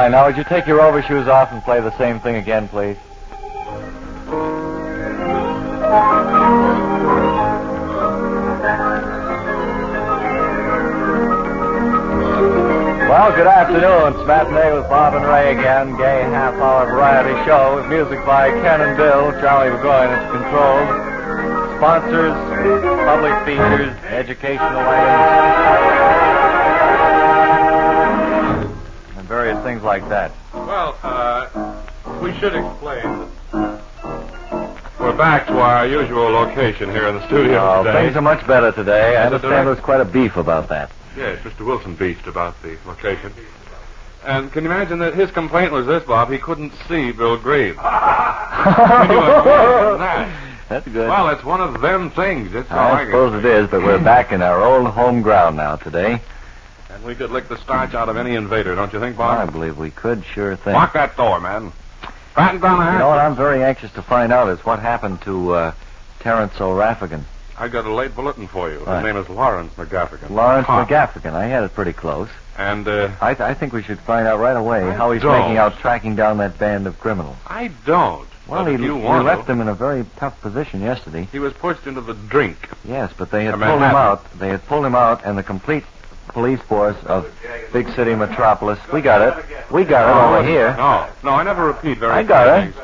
fine. Now, would you take your overshoes off and play the same thing again, please? Well, good afternoon. It's Matinee with Bob and Ray again. Gay half-hour variety show with music by Ken and Bill. Charlie Burgoyne at the controls. Sponsors, public features, educational items, and various things like that. Well, we should explain that we're back to our usual location here in the studio today. Things are much better today. I understand there's quite a beef about that. Yes, Mr. Wilson beefed about the location. And can you imagine that his complaint was this, Bob? He couldn't see Bill Green. Can you imagine that? That's good. Well, it's one of them things. It's I suppose it is, but we're back in our old home ground now today. And we could lick the starch out of any invader, don't you think, Bob? I believe we could, sure thing. Lock that door, man. Batten down the hatch. You know what I'm very anxious to find out is what happened to Terence O'Raffigan. I got a late bulletin for you. His name is Lawrence McGaffigan. Lawrence McGaffigan. I had it pretty close. And, I think we should find out right away how he's making out tracking down that band of criminals. I don't. Well, he left him in a very tough position yesterday. He was pushed into the drink. Yes, but they had pulled him out. They had pulled him out, and the complete police force of big city metropolis. We got it. We got it over here. No, I never repeat very I got it.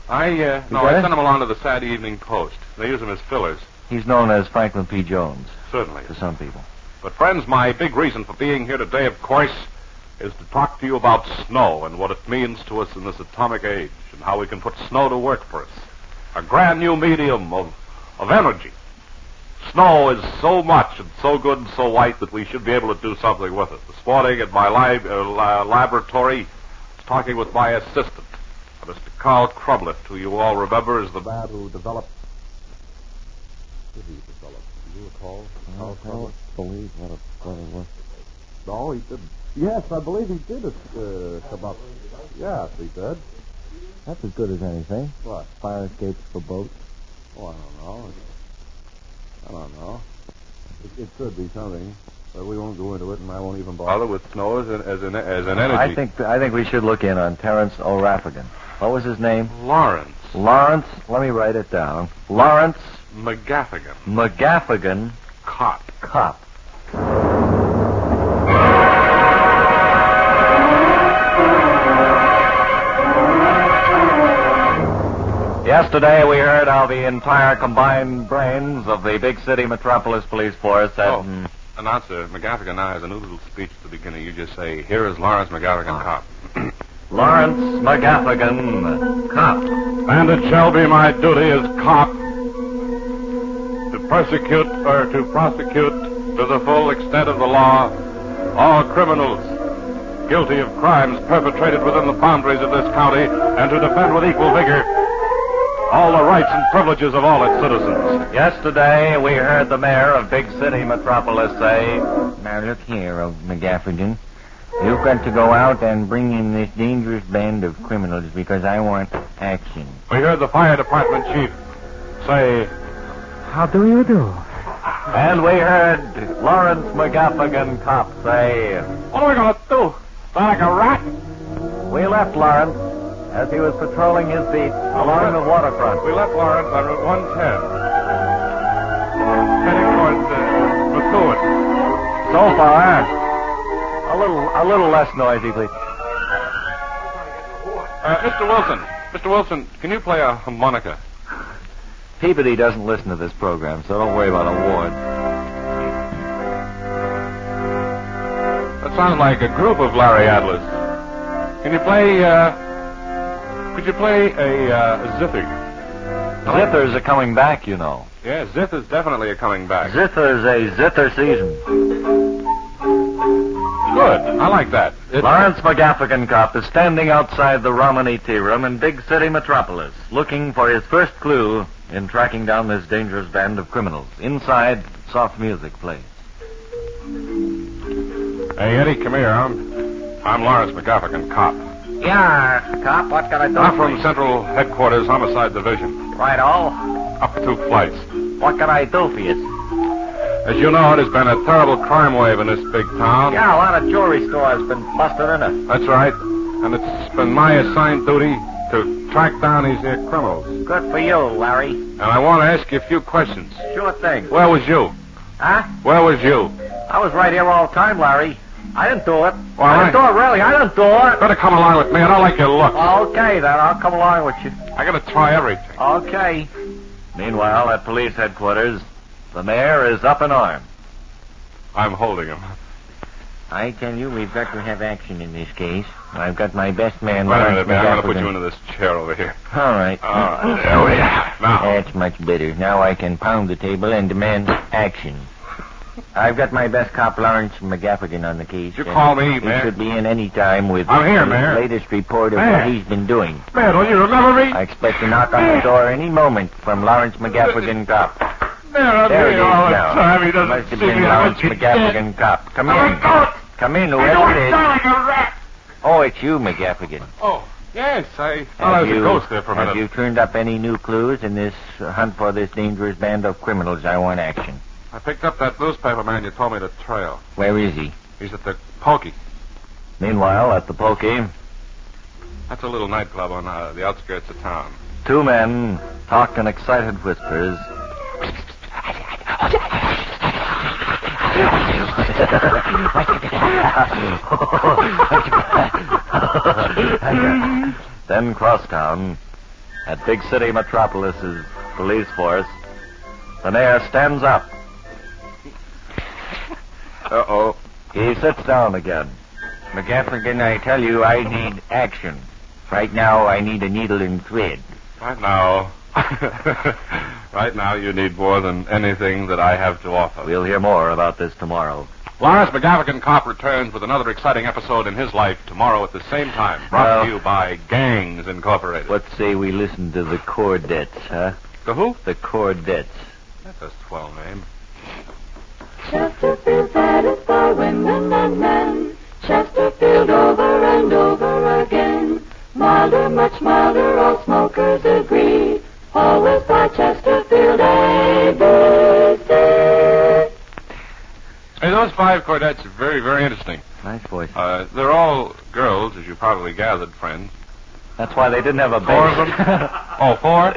I sent him along to the Saturday Evening Post. They use him as fillers. He's known as Franklin P. Jones. Certainly. To some people. But, friends, my big reason for being here today, of course, is to talk to you about snow and what it means to us in this atomic age and how we can put snow to work for us. A brand new medium of energy. Snow is so much and so good and so white that we should be able to do something with it. This morning at my laboratory, I was talking with my assistant, Mr. Carl Crublett, who you all remember is the man who developed... What did he develop? Do you recall? Carl Crublett? Believe what it was. No, he didn't. Yes, I believe he did come up. Yes, he did. That's as good as anything. What? Fire escapes for boats. Oh, I don't know. It could be something, but we won't go into it, and I won't even bother with snow as an energy. I think we should look in on Terence O'Raffigan. What was his name? Lawrence. Let me write it down. Lawrence McGaffigan. McGaffigan. Cop. Yesterday we heard how the entire combined brains of the big city metropolis police force had... Announcer, McGaffigan now has a new little speech at the beginning. You just say, here is Lawrence McGaffigan, cop. Lawrence McGaffigan, cop. And it shall be my duty as cop to persecute or to prosecute to the full extent of the law all criminals guilty of crimes perpetrated within the boundaries of this county and to defend with equal vigor all the rights and privileges of all its citizens. Yesterday, we heard the mayor of big city metropolis say, now look here, McGaffigan, you've got to go out and bring in this dangerous band of criminals because I want action. We heard the fire department chief say, how do you do? And we heard Lawrence McGaffigan, cop, say, what are we going to do? Sound like a rat? We left Lawrence as he was patrolling his beat along the waterfront. We left Lawrence on Route 110, heading towards Methuen. So far, a little less noisy, please. Mr. Wilson, can you play a harmonica? Peabody doesn't listen to this program, so don't worry about awards. That sounds like a group of Larry Adlers. Can you play? Could you play a zither? Zithers are coming back, you know. Yeah, zithers definitely are coming back. Zithers a zither season. Good. I like that. Lawrence McGaffigan, cop, is standing outside the Romney tea room in big city metropolis, looking for his first clue in tracking down this dangerous band of criminals. Inside, soft music plays. Hey, Eddie, come here. I'm Lawrence McGaffigan, cop. Yeah, cop, what can I do? I'm from Central Headquarters, Homicide Division. Right-o. Up 2 flights. What can I do for you? As you know, there's been a terrible crime wave in this big town. Yeah, a lot of jewelry stores been busted in it. That's right. And it's been my assigned duty to track down these here criminals. Good for you, Larry. And I want to ask you a few questions. Sure thing. Where was you? Huh? Where was you? I was right here all the time, Larry. I didn't do it. Well, I didn't do it, really. I didn't do it. Better come along with me. I don't like your look. Okay, then. I'll come along with you. I got to try everything. Okay. Meanwhile, at police headquarters, the mayor is up in arms. I'm holding him. I tell you, we've got to have action in this case. I've got my best man... Wait a minute, man. I'm going to put you into this chair over here. All right. There we are. Now. That's much better. Now I can pound the table and demand action. I've got my best cop, Lawrence McGaffigan, on the case. You call me, He Mayor? should be in any time with I'm here, the Mayor. latest report of Mayor. what he's been doing. Man, don't you remember me? I expect a knock on the door any moment from Lawrence McGaffigan, cop. Man, I'm There it here is all the now. time. He Must doesn't have see been me. Lawrence McGaffigan, cop. Come in. Come in, whoever it is. Oh, it's you, McGaffigan. Oh, yes. I thought I was a ghost there for a minute. Have you turned up any new clues in this hunt for this dangerous band of criminals? I want action. I picked up that newspaper man you told me to trail. Where is he? He's at the Pokey. Meanwhile, at the Pokey, That's a little nightclub on the outskirts of town. two men talk in excited whispers. Then crosstown, at big city metropolis's police force, the mayor stands up. Uh-oh. He sits down again. McGaffigan, I tell you, I need action. Right now, I need a needle and thread. Right now. Right now, you need more than anything that I have to offer. We'll hear more about this tomorrow. Lawrence McGaffigan Cop returns with another exciting episode in his life tomorrow at the same time. Brought to you by Gangs Incorporated. Let's say we listen to the Cordettes, huh? The who? The Cordettes. That's a swell name. Chesterfield satisfy women and men. Chesterfield over and over again. Milder, much milder, all smokers agree. Always by Chesterfield ABC. Hey, those five Cordettes are very, very interesting. Nice voice. They're all girls, as you probably gathered, friends. That's why they didn't have a baby. Four of them? Oh, four?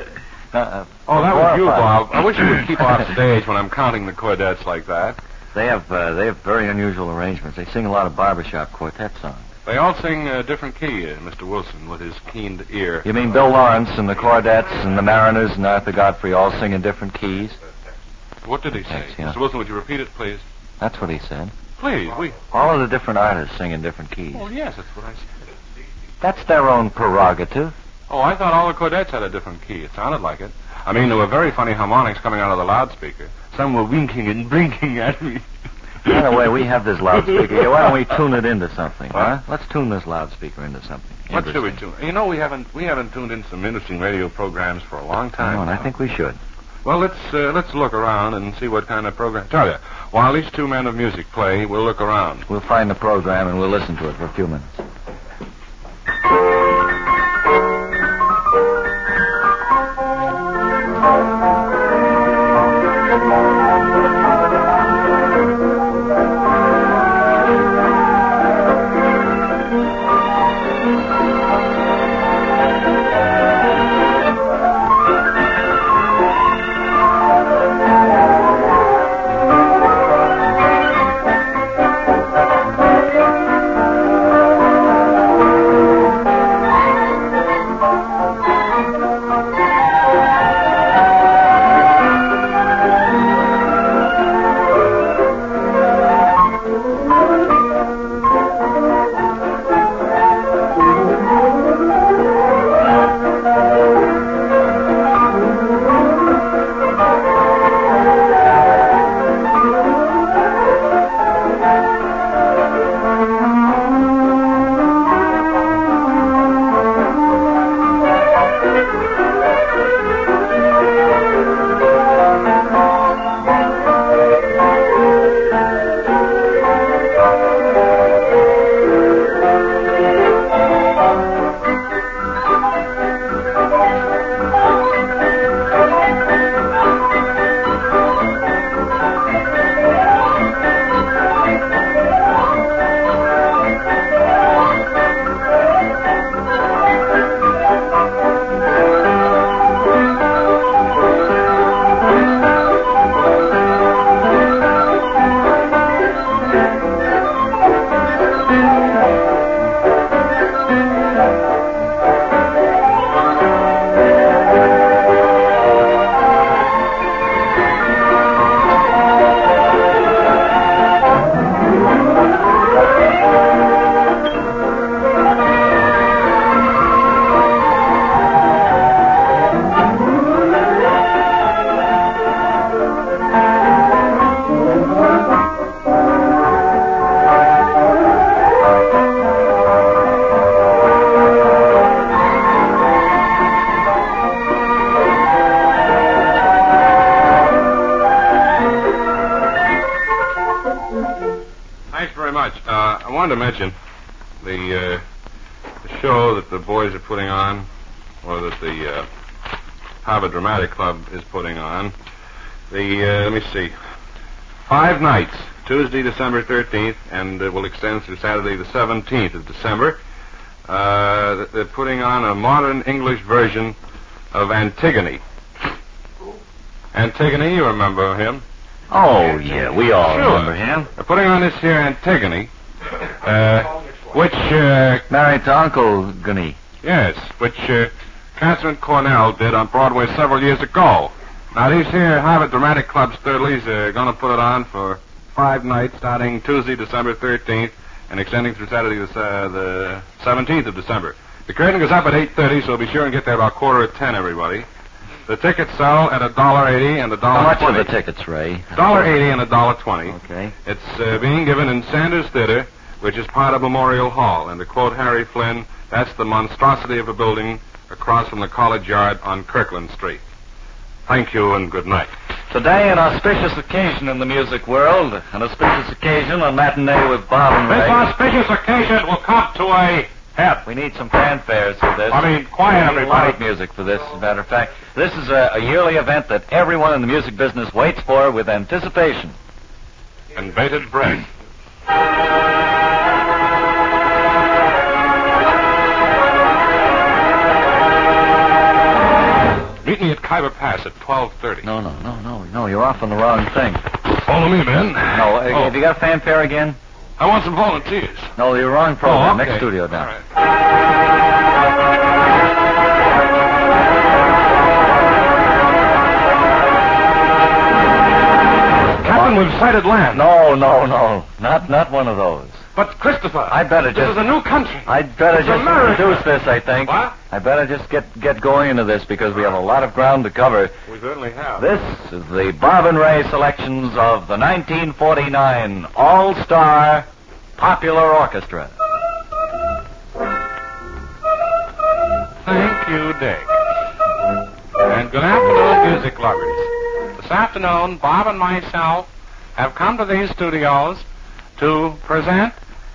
Oh, Oh, that was you, Bob. I wish you would keep off stage when I'm counting the Cordettes like that. They have very unusual arrangements. They sing a lot of barbershop quartet songs. They all sing a different key, Mr. Wilson, with his keen ear. You mean Bill Lawrence and the Cordettes and the Mariners and Arthur Godfrey all sing in different keys? What did he say? Thanks, yeah. Mr. Wilson, would you repeat it, please? That's what he said. Please, All of the different artists sing in different keys. Well, yes, that's what I said. That's their own prerogative. Oh, I thought all the Cordettes had a different key. It sounded like it. I mean, there were very funny harmonics coming out of the loudspeaker. Some were winking and blinking at me. By the way, we have this loudspeaker here. Why don't we tune it into something, huh? Let's tune this loudspeaker into something. What should we tune? You know, we haven't tuned in some interesting radio programs for a long time. Oh, and I now. think we should. Well, let's look around and see what kind of program. Tell you, while these two men of music play, we'll look around. We'll find the program and we'll listen to it for a few minutes. I wanted to mention the show that the boys are putting on, or that the Harvard Dramatic Club is putting on. Let me see, 5 nights, Tuesday, December 13th, and it will extend through Saturday, the 17th of December. They're putting on a modern English version of Antigone. Antigone, you remember him? Oh, yeah, we all remember him. They're putting on this here Antigone, which... Married to Uncle Gunny. Yes, which Catherine Cornell did on Broadway several years ago. Now, these here Harvard Dramatic Club Sturleys are going to put it on for 5 nights, starting Tuesday, December 13th, and extending through Saturday, the 17th of December. The curtain goes up at 8:30, so be sure and get there about 9:45, everybody. The tickets sell at $1.80 and $1.20. How much are the tickets, Ray? $1.80 and $1.20. Okay. It's being given in Sanders Theater, which is part of Memorial Hall. And to quote Harry Flynn, that's the monstrosity of a building across from the College Yard on Kirkland Street. Thank you and good night. Today, an auspicious occasion in the music world. An auspicious occasion on Matinee with Bob and Ray. This auspicious occasion will come to a head. We need some fanfares for this. Quiet, everybody. Light music for this, as a matter of fact. This is a yearly event that everyone in the music business waits for with anticipation. And bated breath. Meet me at Khyber Pass at 12:30. No, you're off on the wrong thing. Follow me, Ben. No, have you got a fanfare again? I want some volunteers. No, you're wrong program. Okay. Next studio down. All right. Captain, we've sighted land. No. Not one of those. But, Christopher, I'd better this is a new country. I'd better It's just America. introduce this, I think. What? I better just get going into this because we have a lot of ground to cover. We certainly have. This is the Bob and Ray selections of the 1949 All-Star Popular Orchestra. Thank you, Dick. And good afternoon, music lovers. This afternoon, Bob and myself have come to these studios to present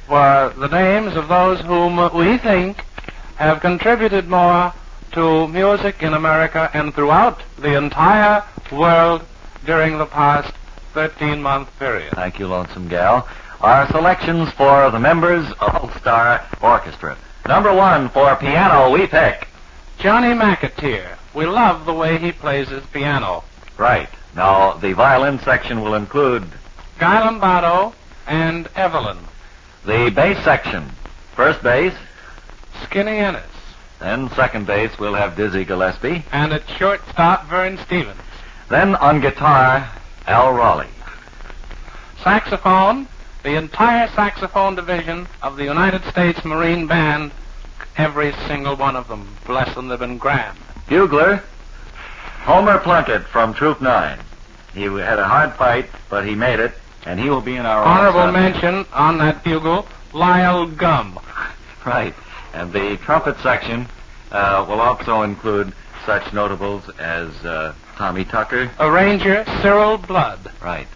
the names of those whom we think have contributed more to music in America and throughout the entire world during the past 13-month period. Thank you, Lonesome Gal. Our selections for the members of All-Star Orchestra. Number 1 for piano, we pick. Johnny McAteer. We love the way he plays his piano. Right. Now, the violin section will include Guy Lombardo and Evelyn. the bass section. First bass, Skinny Ennis. then second base we'll have Dizzy Gillespie. And at shortstop, Vern Stevens. Then on guitar, Al Raleigh. Saxophone, the entire saxophone division of the United States Marine Band, every single one of them. Bless them, they've been grand. Bugler, Homer Plunkett from Troop 9. He had a hard fight, but he made it, and he will be in our Honorable all-star band. mention on that bugle, Lyle Gum. Right. And the trumpet section will also include such notables as Tommy Tucker. Arranger, Cyril Blood. Right.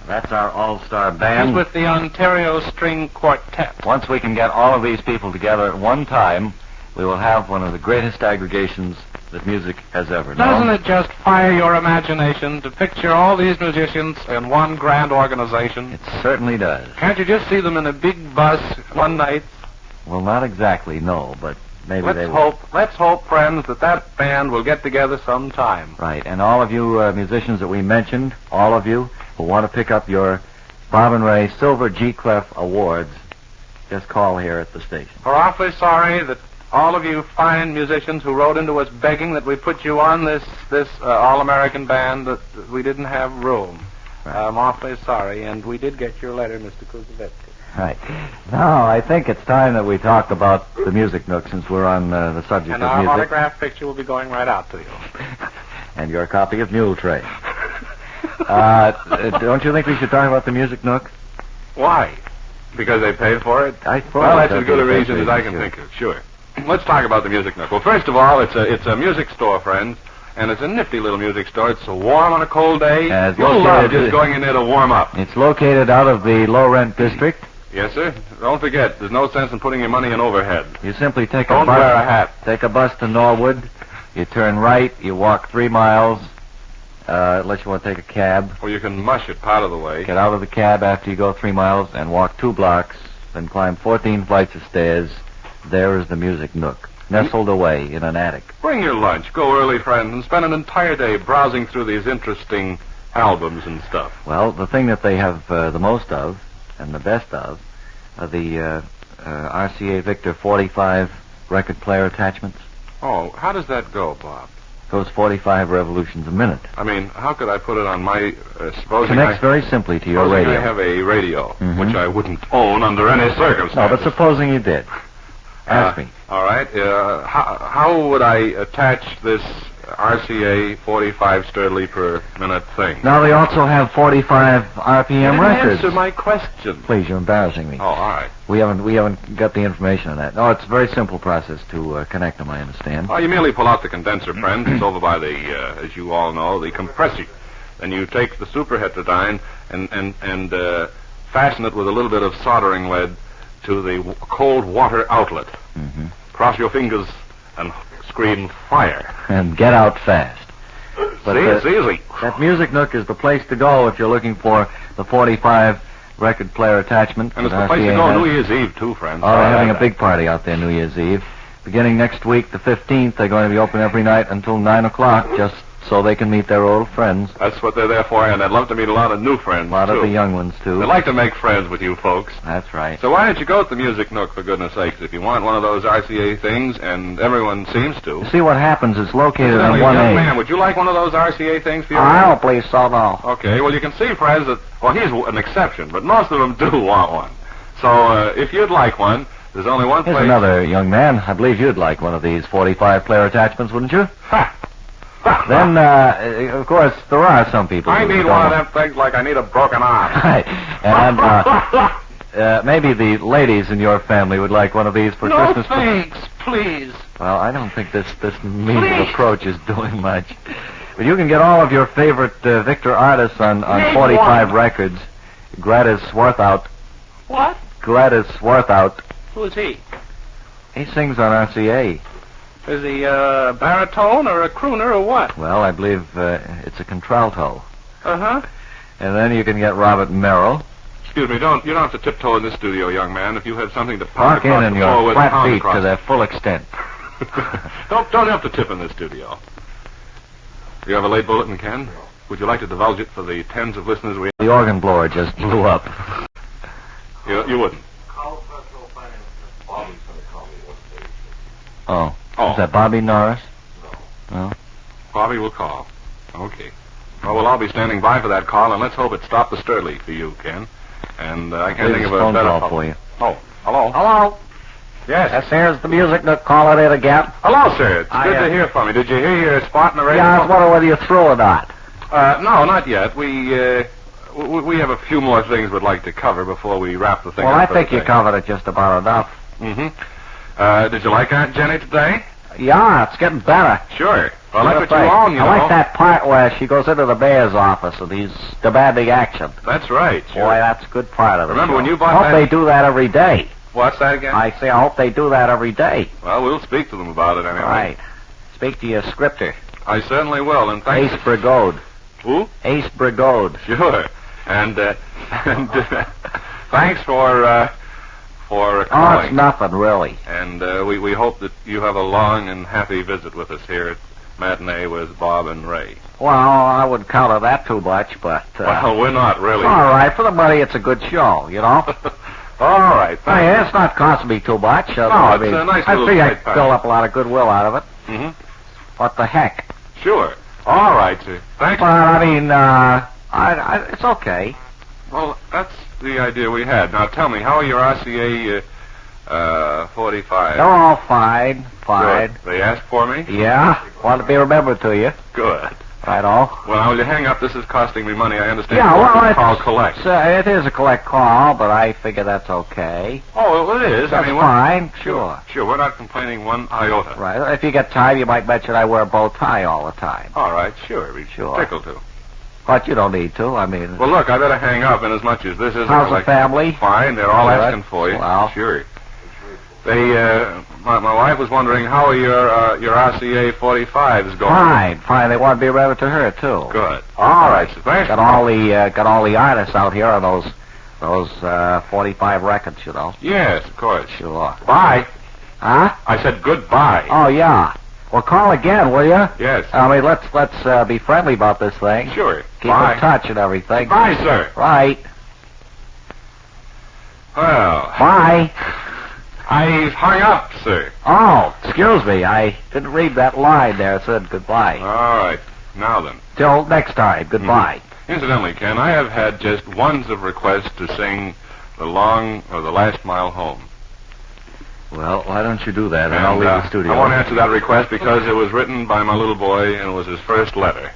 That's our all-star He's band. with the Ontario String Quartet. Once we can get all of these people together at one time, we will have one of the greatest aggregations that music has ever known. Doesn't it just fire your imagination to picture all these musicians in one grand organization? It certainly does. Can't you just see them in a big bus one night? Well, not exactly, no, but maybe they will. Let's hope, friends, that band will get together sometime. Right, and all of you musicians that we mentioned, all of you who want to pick up your Bob and Ray Silver G. Clef Awards, just call here at the station. We're awfully sorry that all of you fine musicians who wrote into us begging that we put you on this All-American band, that we didn't have room. Right. I'm awfully sorry, and we did get your letter, Mr. Kuzovetsky. Right. Now, I think it's time that we talk about the Music Nook, since we're on the subject And of our music. autograph picture will be going right out to you. And your copy of Mule Train. Don't you think we should talk about the Music Nook? Why? Because they paid for it? I suppose Well, that's that'd as good be a the best reason as I can sure. think of, sure. Let's talk about the Music Nook. Well, first of all, it's a music store, friends, and it's a nifty little music store. It's so warm on a cold day. As You'll love located- just going in there to warm up. It's located out of the low-rent district Yes, sir. Don't forget, there's no sense in putting your money in overhead. You simply take Don't a bus. wear a hat. Take a bus to Norwood. You turn right. You walk 3 miles. Unless you want to take a cab. Or you can mush it part of the way. Get out of the cab after you go 3 miles and walk 2 blocks. Then climb 14 flights of stairs. There is the Music Nook, nestled away in an attic. Bring your lunch. Go early, friends, and spend an entire day browsing through these interesting albums and stuff. Well, the thing that they have the most of and the best of are the RCA Victor 45 record player attachments. Oh, how does that go, Bob? Goes 45 revolutions a minute. I mean, how could I put it on my... supposing Connects very simply to your supposing radio. I have a radio, Mhm. which I wouldn't own under any circumstances. No, but supposing you did. Ask me. All right. How would I attach this RCA 45 sturdily per minute thing? Now they also have 45 RPM records. Answer my question. Please, you're embarrassing me. Oh, all right. We haven't got the information on that. No, it's a very simple process to connect them, I understand. Well, you merely pull out the condenser, friend. It's over by the, as you all know, the compressor. Then you take the superheterodyne and fasten it with a little bit of soldering lead to the cold water outlet. Mm-hmm. Cross your fingers and scream fire. And get out fast. But see, it's easy. That Music Nook is the place to go if you're looking for the 45 record player attachment. And it's the that place to RCA go has. New Year's Eve, too, friends. Oh, they're having a big party out there New Year's Eve. Beginning next week, the 15th, they're going to be open every night until 9 o'clock, just so they can meet their old friends. That's what they're there for, and I'd love to meet a lot of new friends, A lot too. of the young ones, too. They like to make friends with you folks. That's right. So why don't you go to the Music Nook, for goodness sakes, if you want one of those RCA things, and everyone seems to. You see what happens, it's located Incidentally, on young 1A. man, would you like one of those RCA things for your... I don't believe so, no. Okay, well, you can see, friends, that... Well, he's an exception, but most of them do want one. So, if you'd like one, there's only one Here's place... another young man. I believe you'd like one of these 45 player attachments, wouldn't you? Ha! Then, of course, there are some people I who need don't one of want- them things like I need a broken arm. Right. And maybe the ladies in your family would like one of these for No, Christmas. thanks, please. Well, I don't think this means of approach is doing much. But you can get all of your favorite Victor artists on Name 45 one. records. Gladys Swarthout. What? Gladys Swarthout. Who's he? He sings on RCA. Is he a baritone or a crooner or what? Well, I believe it's a contralto. Uh-huh. And then you can get Robert Merrill. Excuse me, you don't have to tiptoe in this studio, young man. If you have something to Park pound in across and the floor your with, flat pound feet across to it. their full extent. Don't have to tip in this studio. Do you have a late bulletin, Ken? Would you like to divulge it for the tens of listeners we... The organ blower just blew up. You wouldn't. Oh. Oh. Is that Bobby Norris? No. Bobby will call. Okay. Well, I'll be standing by for that call, and let's hope it stopped the Sturley for you, Ken. And I can't think of a phone better call for you. Oh, hello. Hello. Yes. Here's the Music Nook calling it again. Hello, sir. It's I, good to hear from you. Did you hear your spot in the radio? Yeah, I was wondering whether you threw or not. No, not yet. We have a few more things we'd like to cover before we wrap the thing Well, up I for think the you day. covered it just about enough. Mm-hmm. Did you like Aunt Jenny today? Yeah, it's getting better. Sure. Well, What that's do what you you think? own, you know. I like that part where she goes into the mayor's office and he's demanding action. That's right. Sure. Boy, that's a good part of it. Remember when you bought I hope that- they do that every day. What's that again? I say, I hope they do that every day. Well, we'll speak to them about it anyway. Right. Speak to your scripter. I certainly will, and thanks. Ace Brigode. Who? Ace Brigode. Sure. And thanks for Oh, calling. it's nothing, really. And we hope that you have a long and happy visit with us here at Matinee with Bob and Ray. Well, I wouldn't counter that too much, but... Well, we're not really. All right, for the money, it's a good show, you know? All right. Hey, Thanks. it's not costing me too much. No, it's a nice I little figure I tight could time. build up a lot of goodwill out of it. Mm-hmm. What the heck? Sure. All right, sir. Thanks. But, I mean, it's okay. Well, that's the idea we had. Now, tell me, how are your RCA 45? They're all fine. Fine. Good. They asked for me? Yeah? Want to be remembered to you. Good. Right all. Well, now, will you hang up? This is costing me money. I understand. Yeah, you want well, to call collect. it is a collect call, but I figure that's okay. Oh, well, it is. That's I mean, fine. Sure. Sure, we're not complaining one iota. Right. If you get time, you might mention I wear a bow tie all the time. All right, sure. We'd Sure. tickled to. But you don't need to. I mean... Well, look, I better hang up inasmuch as this isn't... How's the family? Fine. They're all asking for you. Well. Sure. My wife was wondering how your RCA 45s going. Fine. They want to be rented to her, too. Good. All right. So thanks. Got all the artists out here on those 45 records, you know. Yes, of course. Sure. Bye. Huh? I said goodbye. Oh, yeah. Well, call again, will you? Yes. I mean, let's be friendly about this thing. Sure. Keep Bye. in touch and everything. Bye, sir. Right. Well. Bye. I've hung up, sir. Oh, excuse me. I didn't read that line there. It said goodbye. All right. Now then. Till next time. Goodbye. Incidentally, Ken, I have had just ones of requests to sing the last mile home. Well, why don't you do that, and I'll leave the studio. I won't answer that request because it was written by my little boy and it was his first letter.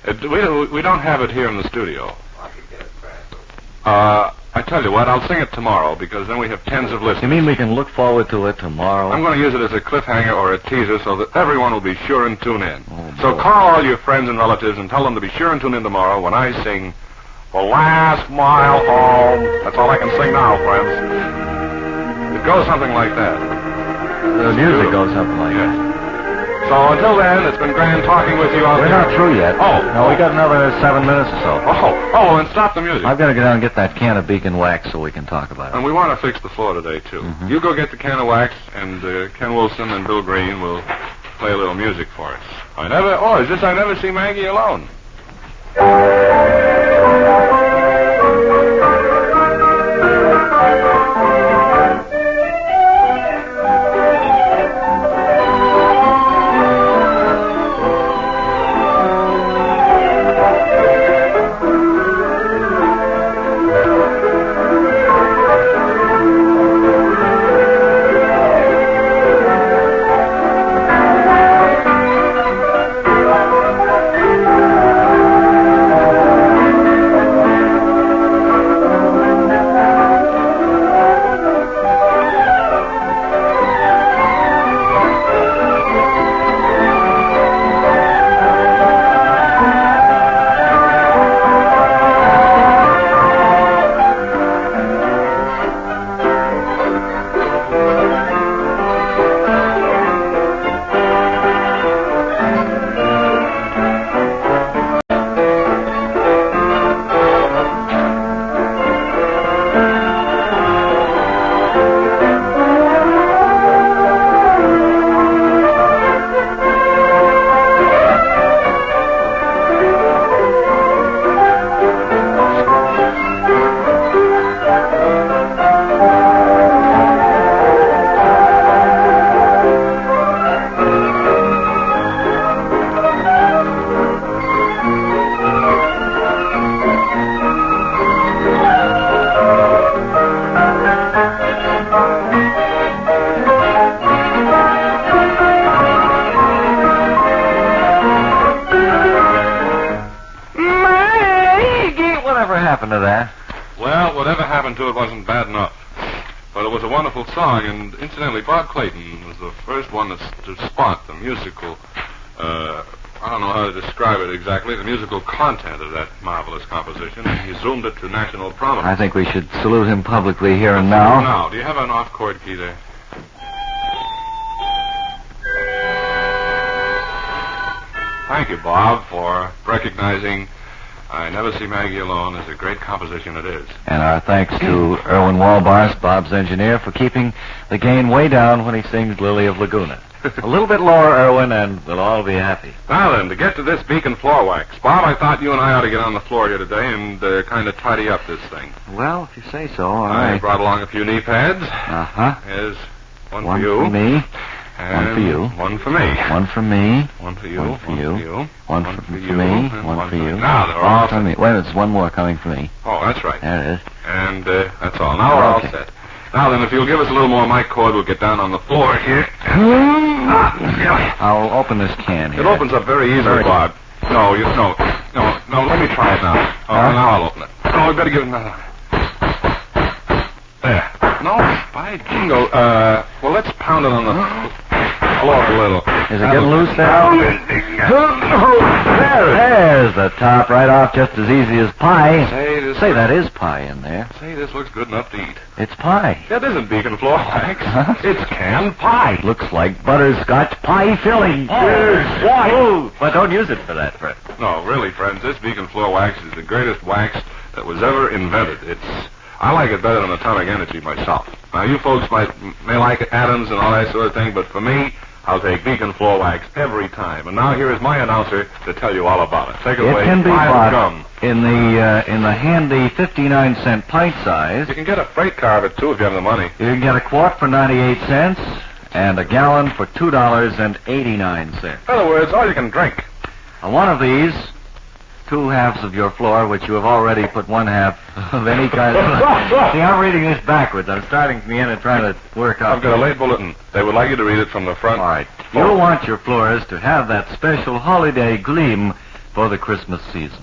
We don't have it here in the studio. I tell you what, I'll sing it tomorrow because then we have tens of listeners. You mean we can look forward to it tomorrow? I'm going to use it as a cliffhanger or a teaser so that everyone will be sure and tune in. Oh, so boy. call all your friends and relatives and tell them to be sure and tune in tomorrow when I sing The Last Mile Home. That's all I can sing now, friends. It goes something like that. The music goes something like that. So until then, it's been grand talking with you out We're there. not through yet. Oh. No, we got another 7 minutes or so. Oh, and stop the music. I've got to go down and get that can of beacon wax so we can talk about it. And we want to fix the floor today, too. Mm-hmm. You go get the can of wax, and Ken Wilson and Bill Green will play a little music for us. I Never See Maggie Alone. happened to that? Well, whatever happened to it wasn't bad enough. But it was a wonderful song, and incidentally, Bob Clayton was the first one to spot the musical, I don't know how to describe it exactly, the musical content of that marvelous composition, and he zoomed it to national prominence. I think we should salute him publicly here and now. Now, do you have an off-chord key there? Thank you, Bob, for recognizing I Never See Maggie Alone as a great composition it is. And our thanks to Erwin Walbars, Bob's engineer, for keeping the gain way down when he sings Lily of Laguna. A little bit lower, Erwin, and we'll all be happy. Now then, to get to this beacon floor wax. Bob, I thought you and I ought to get on the floor here today and kind of tidy up this thing. Well, if you say so, all I right. brought along a few knee pads. Uh-huh. Here's one One for you. for me. And One for you. One for me. One for me. One for you. One for you. One for for me. you. And One for you. Now, they're One all for me. Wait, there's one more coming for me. Oh, that's right. There it is. And that's all. Now we're Okay. all set. Now then, if you'll give us a little more mic cord, we'll get down on the floor here. I'll open this can here. It opens up very easily, Bob. No, let me try it now. Oh, now I'll open it. Oh, we better give it another. There. No, by jingo. Well, let's pound it on the floor a little. Is it getting loose now? There it scissors the top right off just as easy as pie. Say, that is pie in there. Say, this looks good enough to eat. It's pie. That isn't beacon floor wax. Huh? It's canned pie. Looks like butterscotch pie filling. Yes. Why? Oh, but don't use it for that, Fred. No, really, friends, this beacon floor wax is the greatest wax that was ever invented. I like it better than atomic energy myself. Now, you folks may like atoms and all that sort of thing, but for me, I'll take beacon floor wax every time. And now here is my announcer to tell you all about it. Take it away. It can be bought gum. in the handy 59-cent pint size. You can get a freight car of it, too, if you have the money. You can get a quart for 98 cents and a gallon for $2.89. In other words, all you can drink. On one of these, 2 halves of your floor, which you have already put 1 half of any kind of... See, I'm reading this backwards. I'm starting from the end and trying to work out... I've got a late bulletin. They would like you to read it from the front. All right. You'll want your floors to have that special holiday gleam for the Christmas season.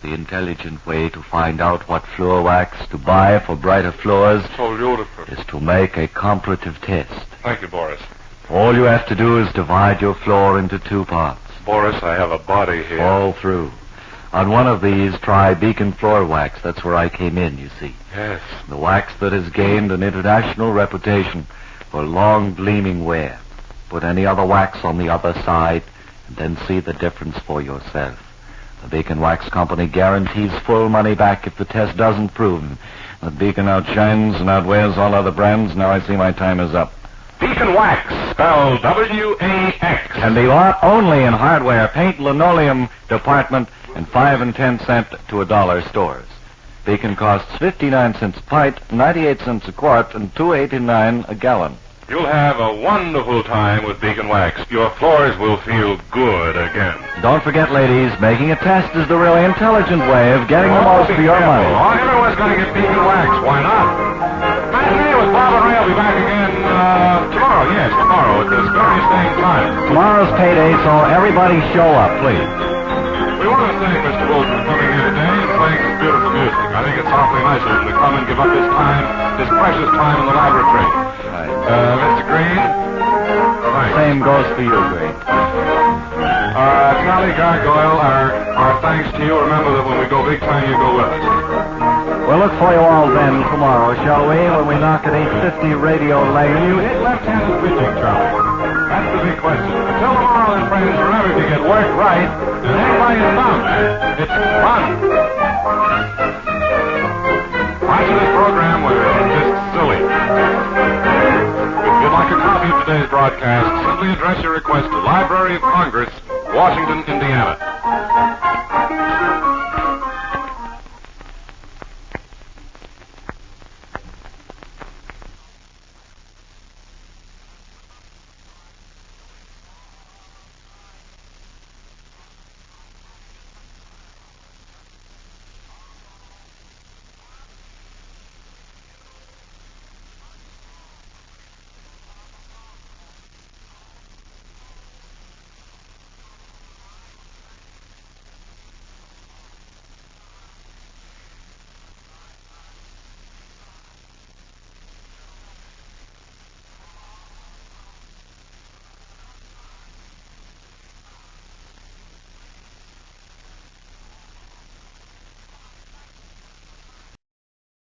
The intelligent way to find out what floor wax to buy for brighter floors So beautiful. is to make a comparative test. Thank you, Boris. All you have to do is divide your floor into 2 parts. Boris, I have a body here. All through. On one of these, try Beacon Floor Wax. That's where I came in, you see. Yes. The wax that has gained an international reputation for long, gleaming wear. Put any other wax on the other side, and then see the difference for yourself. The Beacon Wax Company guarantees full money back if the test doesn't prove that Beacon outshines and outwears all other brands. Now I see my time is up. Beacon Wax, spelled W-A-X. And be bought only in hardware, paint, linoleum department, and 5 and 10 cent to $1 stores. Beacon costs 59 cents a pint, 98 cents a quart, and $2.89 a gallon. You'll have a wonderful time with Beacon Wax. Your floors will feel good again. Don't forget, ladies, making a test is the really intelligent way of getting the most for your money. Oh, everyone's going to get Beacon Wax. Why not? Matinee with Bob and Ray will be back again tomorrow. Yes, tomorrow at this very same time. Tomorrow's payday, so everybody show up, please. We want to thank Mr. Wilson for coming here today and playing this beautiful music. I think it's awfully nice of him to come and give up his time, his precious time in the laboratory. Right. Mr. Green? Thanks. Same goes for you, Green. Charlie Gargoyle, our thanks to you. Remember that when we go big time, you go with us. We'll look for you all then tomorrow, shall we, when we knock at 8:50 Radio Lane. You hit left-handed pitching, Charlie. That's the big question. Until tomorrow, then, friends, remember to get work right. And hang by your thumb. It's fun. Watching this program was just silly. If you'd like a copy of today's broadcast, simply address your request to Library of Congress, Washington, Indiana.